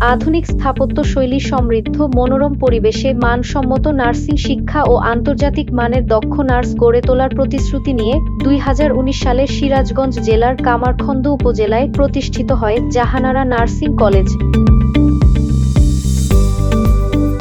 আধুনিক স্থাপত্যশৈলী সমৃদ্ধ মনোরম পরিবেশে মানসম্মত নার্সিং শিক্ষা ও আন্তর্জাতিক মানের দক্ষ নার্স গড়ে তোলার প্রতিশ্রুতি নিয়ে 2019 সালে সিরাজগঞ্জ জেলার কামারখন্দ উপজেলায় প্রতিষ্ঠিত হয় জাহানারা নার্সিং কলেজ।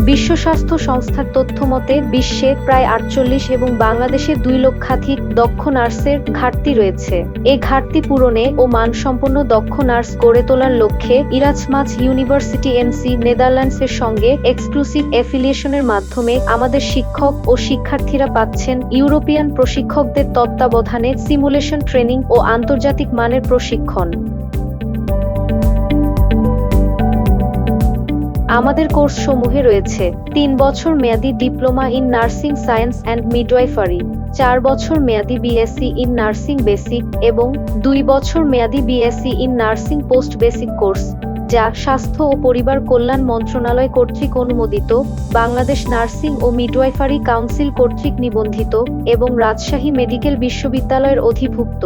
বিশ্ব স্বাস্থ্য সংস্থার তথ্যমতে বিশ্বে প্রায় 48 এবং বাংলাদেশে 2 লক্ষাধিক দক্ষ নার্সের ঘাটতি রয়েছে। এই ঘাটতি পূরণে ও মানসম্পন্ন দক্ষ নার্স গড়ে তোলার লক্ষ্যে ইরাসমাস ইউনিভার্সিটি এনসি নেদারল্যান্ডসের সঙ্গে এক্সক্লুসিভ অ্যাফিলিয়েশনের মাধ্যমে আমাদের শিক্ষক ও শিক্ষার্থীরা পাচ্ছেন ইউরোপিয়ান প্রশিক্ষকদের তত্ত্বাবধানে সিমুলেশন ট্রেনিং ও আন্তর্জাতিক মানের প্রশিক্ষণ। আমাদের কোর্সসমূহে রয়েছে 3 বছর মেয়াদী diploma in nursing science and midwifery, 4 বছর মেয়াদী বিএসসি ইন নার্সিং বেসিক এবং 2 বছর মেয়াদী BSc in nursing post basic course, যা স্বাস্থ্য ও পরিবার কল্যাণ মন্ত্রণালয় কর্তৃক অনুমোদিত, বাংলাদেশ নার্সিং ও মিডওয়াইফারি কাউন্সিল কর্তৃক নিবন্ধিত এবং রাজশাহী মেডিকেল বিশ্ববিদ্যালয়ের অধিভুক্ত।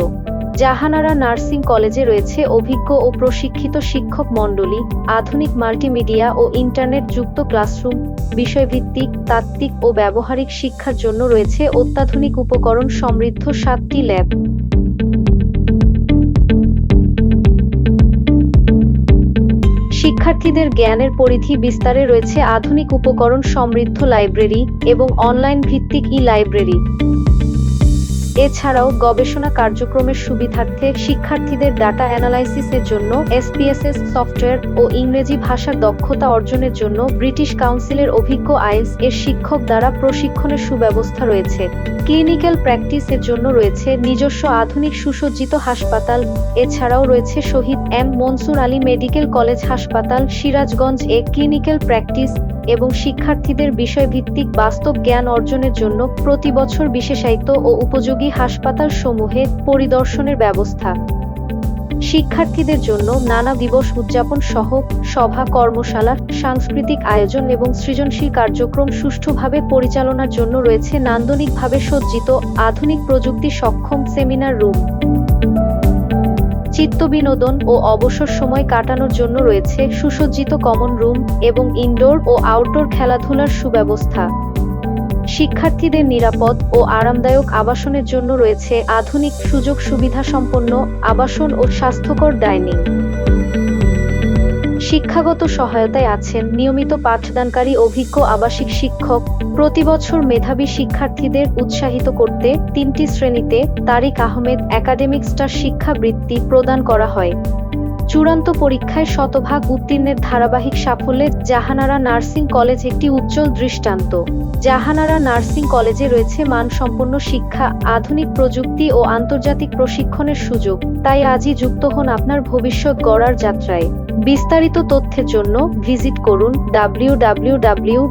জাহানারা নার্সিং কলেজে রয়েছে অভিজ্ঞ ও প্রশিক্ষিত শিক্ষক মণ্ডলী, আধুনিক মাল্টিমিডিয়া ও ইন্টারনেট যুক্ত ক্লাসরুম, বিষয়ভিত্তিক, তাত্ত্বিক ও ব্যবহারিক শিক্ষার জন্য রয়েছে অত্যাধুনিক উপকরণ সমৃদ্ধ 7টি ল্যাব। শিক্ষার্থীদের জ্ঞানের পরিধি বিস্তারে রয়েছে আধুনিক উপকরণ সমৃদ্ধ লাইব্রেরি এবং অনলাইন ভিত্তিক ই-লাইব্রেরি। এছাড়াও গবেষণা কার্যক্রমের সুবিধার্থে শিক্ষার্থীদের ডাটা অ্যানালাইসিসের জন্য এসপিএসএস সফটওয়্যার ও ইংরেজি ভাষার দক্ষতা অর্জনের জন্য ব্রিটিশ কাউন্সিলের অভিজ্ঞ আইএলটিএস এর শিক্ষক দ্বারা প্রশিক্ষণের সুব্যবস্থা রয়েছে। ক্লিনিক্যাল প্র্যাকটিসের জন্য রয়েছে নিজস্ব আধুনিক সুসজ্জিত হাসপাতাল। এছাড়াও রয়েছে Shaheed M Mansur Ali medical college হাসপাতাল সিরাজগঞ্জ এ ক্লিনিক্যাল প্র্যাকটিস এবং শিক্ষার্থীদের বিষয়ভিত্তিক বাস্তব জ্ঞান অর্জনের জন্য প্রতি বছর বিশেষায়িত ও উপযোগী হাসপাতাল সমূহে পরিদর্শনের ব্যবস্থা। শিক্ষার্থীদের জন্য নানা দিবস উদযাপন সহ সভা, কর্মশালা, সাংস্কৃতিক আয়োজন এবং সৃজনশীল কার্যক্রম সুষ্ঠুভাবে পরিচালনার জন্য রয়েছে নান্দনিকভাবে সজ্জিত আধুনিক প্রযুক্তি সক্ষম সেমিনার রুম। চিত্তবিনোদন ও অবসর সময় কাটানোর জন্য রয়েছে সুসজ্জিত কমন রুম এবং ইনডোর ও আউটডোর খেলাধুলার সুব্যবস্থা। শিক্ষার্থীদের নিরাপদ ও আরামদায়ক আবাসনের জন্য রয়েছে আধুনিক সুযোগ সুবিধা সম্পন্ন আবাসন ও স্বাস্থ্যকর ডাইনিং। শিক্ষাগত সহায়তায় আছেন নিয়মিত পাঠদানকারী অভিজ্ঞ আবাসিক শিক্ষক। প্রতি বছর মেধাবী শিক্ষার্থীদের উৎসাহিত করতে 3টি শ্রেণীতে তারিক আহমেদ একাডেমিক স্টার শিক্ষা বৃত্তি প্রদান করা হয়। চূড়ান্ত পরীক্ষায় শতভাগ উত্তীর্ণের ধারাবাহিক সাফল্যে জাহানারা নার্সিং কলেজ একটি উজ্জ্বল দৃষ্টান্ত। জাহানারা নার্সিং কলেজে রয়েছে মানসম্পন্ন শিক্ষা, আধুনিক প্রযুক্তি ও আন্তর্জাতিক প্রশিক্ষণের সুযোগ। তাই আজই যুক্ত হন আপনার ভবিষ্যৎ গড়ার যাত্রায়। বিস্তারিত তথ্যের জন্য ভিজিট করুন www.jnc.edu.bd।